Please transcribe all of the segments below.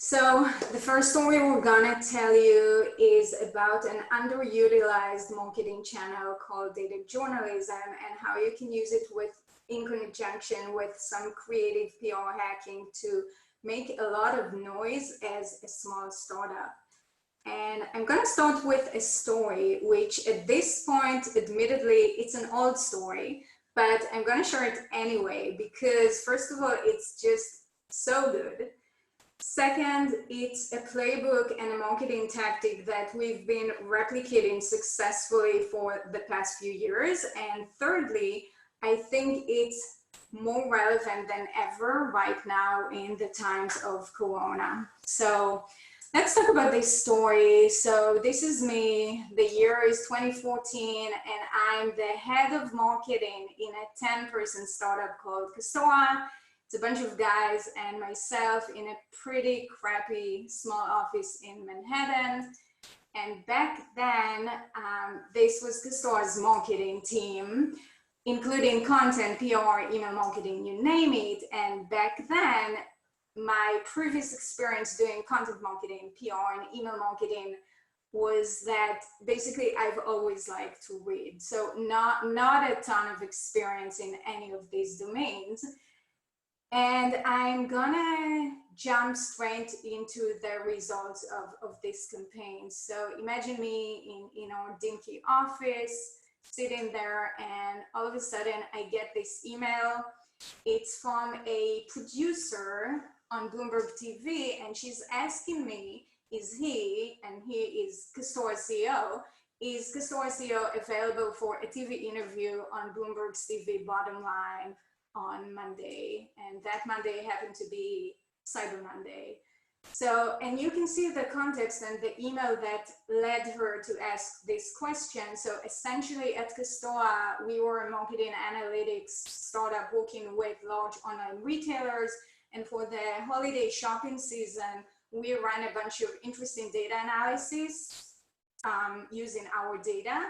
So the first story we're gonna tell you is about an underutilized marketing channel called data journalism and how you can use it in conjunction with some creative PR hacking to make a lot of noise as a small startup. And I'm gonna start with a story, which at this point, admittedly, it's an old story, but I'm gonna share it anyway, because first of all, it's just so good. Second, it's a playbook and a marketing tactic that we've been replicating successfully for the past few years. And thirdly, I think it's more relevant than ever right now in the times of Corona. So let's talk about this story. So this is me. The year is 2014, and I'm the head of marketing in a 10-person startup called Castora. It's a bunch of guys and myself in a pretty crappy small office in Manhattan. And back then, this was Castora's marketing team, including content, PR, email marketing, you name it. And back then, my previous experience doing content marketing, PR, and email marketing was that basically I've always liked to read. So not a ton of experience in any of these domains. And I'm gonna jump straight into the results of this campaign. So imagine me in our dinky office, sitting there, and all of a sudden I get this email. It's from a producer on Bloomberg TV, and she's asking me, is he, and he is Castora CEO, is Castora CEO available for a TV interview on Bloomberg's TV Bottom Line on Monday? And that Monday happened to be Cyber Monday. So, and you can see the context and the email that led her to ask this question. So essentially at Castora, we were a marketing analytics startup working with large online retailers. And for the holiday shopping season, we ran a bunch of interesting data analysis using our data.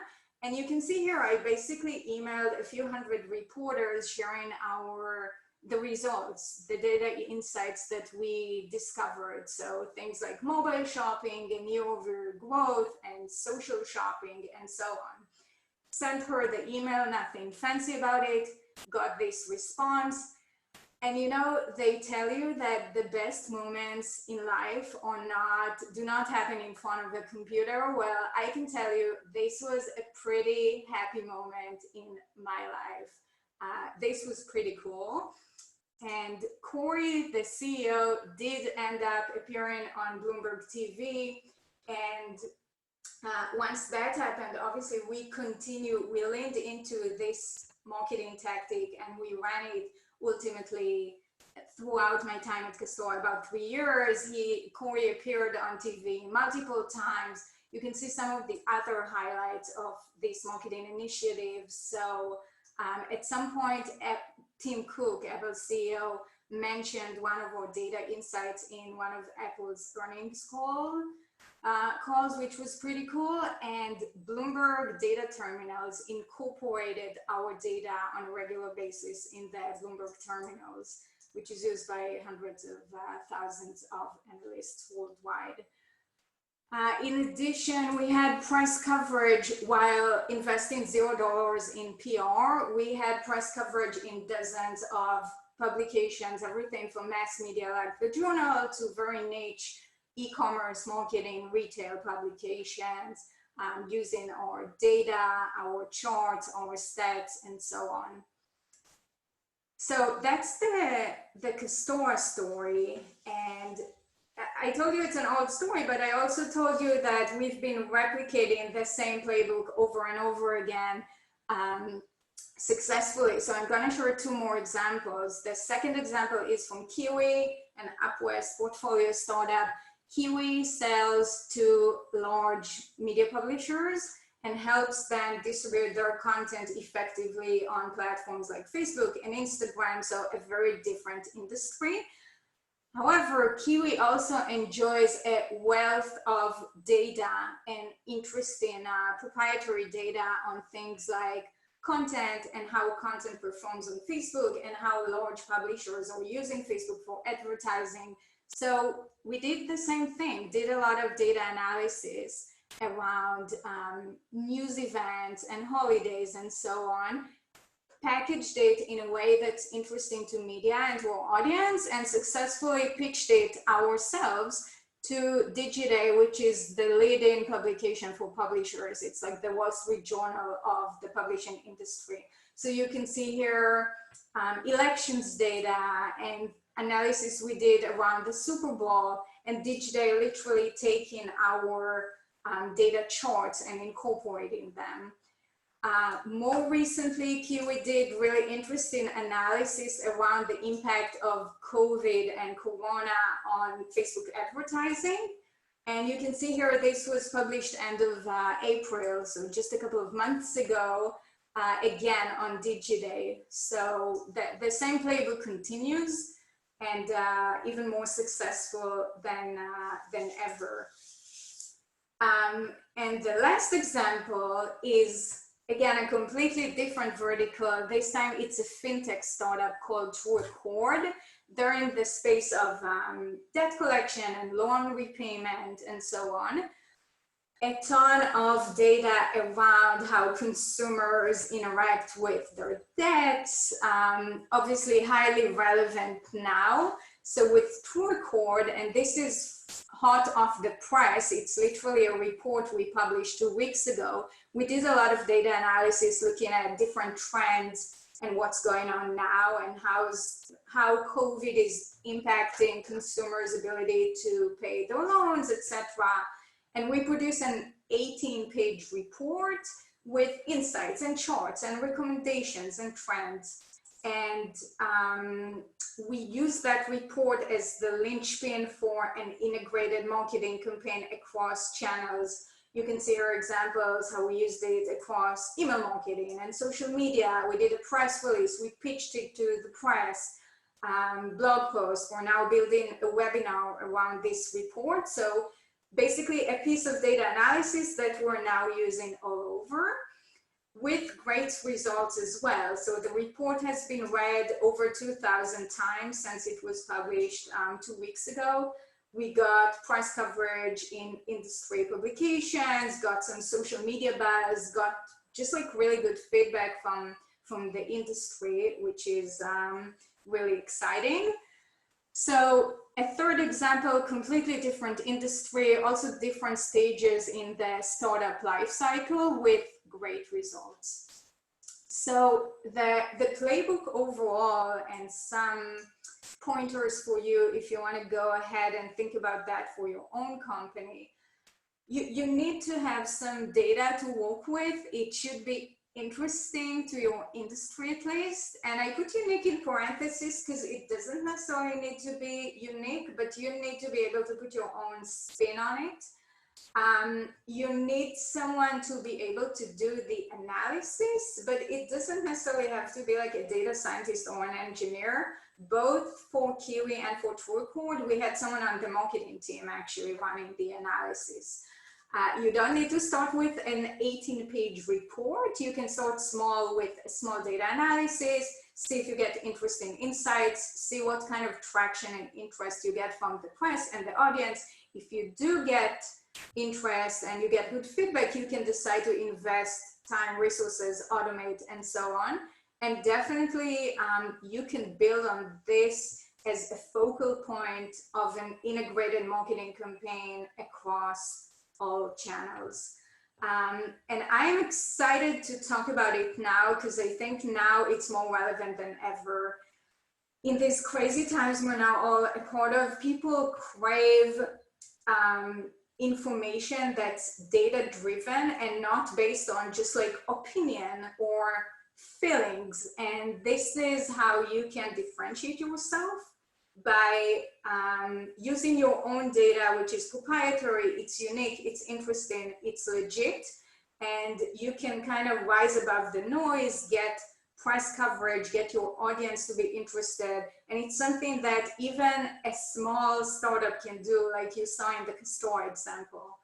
And you can see here, I basically emailed a few hundred reporters sharing the results, the data insights that we discovered. So things like mobile shopping and year-over-year growth and social shopping and so on. Sent her the email, nothing fancy about it, got this response. And you know, they tell you that the best moments in life do not happen in front of a computer. Well, I can tell you this was a pretty happy moment in my life. This was pretty cool. And Corey, the CEO, did end up appearing on Bloomberg TV. And once that happened, obviously we leaned into this marketing tactic and we ran it ultimately throughout my time at Castora, about 3 years. Corey appeared on TV multiple times. You can see some of the other highlights of this marketing initiative. So at some point, Tim Cook, Apple's CEO, mentioned one of our data insights in one of Apple's earnings calls, which was pretty cool. And Bloomberg data terminals incorporated our data on a regular basis in the Bloomberg terminals, which is used by hundreds of thousands of analysts worldwide. In addition, we had press coverage while investing $0 in PR. We had press coverage in dozens of publications, everything from mass media like the Journal to very niche e-commerce, marketing, retail publications, using our data, our charts, our stats, and so on. So that's the Castora story. And I told you it's an old story, but I also told you that we've been replicating the same playbook over and over again successfully. So I'm going to share two more examples. The second example is from Kiwi, an UpWest portfolio startup. Kiwi sells to large media publishers and helps them distribute their content effectively on platforms like Facebook and Instagram, so a very different industry. However, Kiwi also enjoys a wealth of data and interesting proprietary data on things like content and how content performs on Facebook and how large publishers are using Facebook for advertising. So we did the same thing, did a lot of data analysis around news events and holidays and so on, packaged it in a way that's interesting to media and to our audience, and successfully pitched it ourselves to Digiday, which is the leading publication for publishers. It's like the Wall Street Journal of the publishing industry. So you can see here elections data and analysis we did around the Super Bowl, and Digiday literally taking our data charts and incorporating them. More recently, Kiwi did really interesting analysis around the impact of COVID and Corona on Facebook advertising. And you can see here, this was published end of April, so just a couple of months ago, again on Digiday. So the same playbook continues, and even more successful than ever. And the last example is, again, a completely different vertical. This time it's a fintech startup called TrueAccord. They're in the space of debt collection and loan repayment and so on. A ton of data around how consumers interact with their debts, obviously highly relevant now. So with TrueAccord, and this is hot off the press, it's literally a report we published 2 weeks ago. We did a lot of data analysis looking at different trends and what's going on now, and how COVID is impacting consumers' ability to pay their loans, etc. And we produce an 18-page report with insights and charts and recommendations and trends. And we use that report as the linchpin for an integrated marketing campaign across channels. You can see our examples, how we used it across email marketing and social media. We did a press release, we pitched it to the press, blog posts. We're now building a webinar around this report. So basically a piece of data analysis that we're now using all over, with great results as well. So the report has been read over 2,000 times since it was published 2 weeks ago. We got press coverage in industry publications, got some social media buzz, got just like really good feedback from the industry, which is really exciting. So a third example, completely different industry, also different stages in the startup life cycle with great results. So the playbook overall, and some pointers for you if you want to go ahead and think about that for your own company. You need to have some data to work with. It should be interesting to your industry at least. And I put unique in parentheses because it doesn't necessarily need to be unique, but you need to be able to put your own spin on it. You need someone to be able to do the analysis, but it doesn't necessarily have to be like a data scientist or an engineer. Both for Kiwi and for TrueAccord, we had someone on the marketing team actually running the analysis. You don't need to start with an 18-page report. You can start small with a small data analysis, see if you get interesting insights, see what kind of traction and interest you get from the press and the audience. If you do get interest and you get good feedback, you can decide to invest time, resources, automate, and so on. And definitely you can build on this as a focal point of an integrated marketing campaign across all channels. And I'm excited to talk about it now because I think now it's more relevant than ever. In these crazy times we're now all a part of, people crave information that's data driven and not based on just like opinion or feelings. And this is how you can differentiate yourself, by using your own data, which is proprietary, it's unique, it's interesting, it's legit, and you can kind of rise above the noise, get press coverage, get your audience to be interested. And it's something that even a small startup can do, like you saw in the store example.